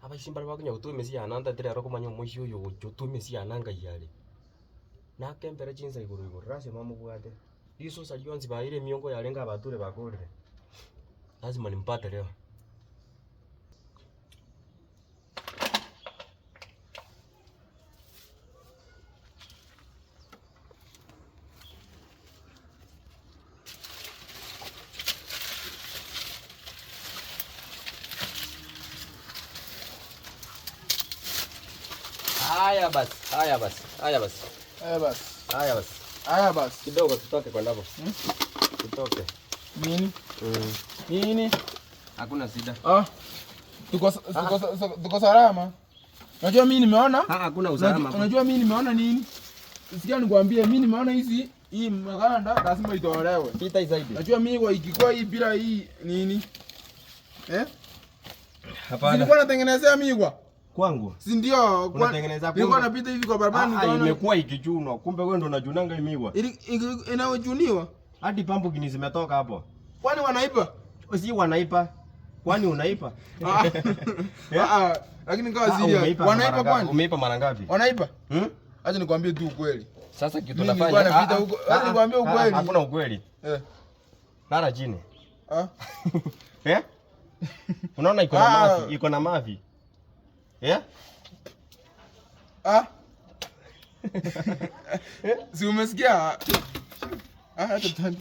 aba shimbara bakunya utumesi ananda tire aroko manyo moshyo yo utumesi ananga yale na kembere chinza iguru rase mamu bwate iso salionzi baire miongo yalenga abature bakorere lazima nimpate leo. Haya basi. Kidogo tutoke kwa ndabo. Tutoke. Nini? Hakuna shida. Tuko salama. Unajua mimi nimeona? Hakuna usalama. Unajua mimi nimeona nini? Sikia nikwambie mimi nimeona hii maganda lazima itolewe. Pita zaidi. Unajua mimi kwa ikikuwa hii bila hii nini? Hapana. Nilikuwa natengenezea migwa. Kwangu. Si ndio? Unatengeneza kwangu. Nilikuwa napita hivi kwa barabara nikaona imekuwa ikichunwa. Kumbe wewe ndo unajunanga miwa. Inajuniwa. Hadi pampu gini zimetoka hapo. Kwani wanaipa? Si wanaipa. Kwani unaipa? Lakini kwa serious. Wanaipa kwani? Umeipa mara ngapi? Wanaipa? Acha nikwambie tu ukweli. Sasa kitu tunafanya. Napita huko. Acha nikwambie ukweli. Hakuna ukweli. Lala chini. Unaona iko na mavi, iko na mavi. Si umesikia? Hata tani.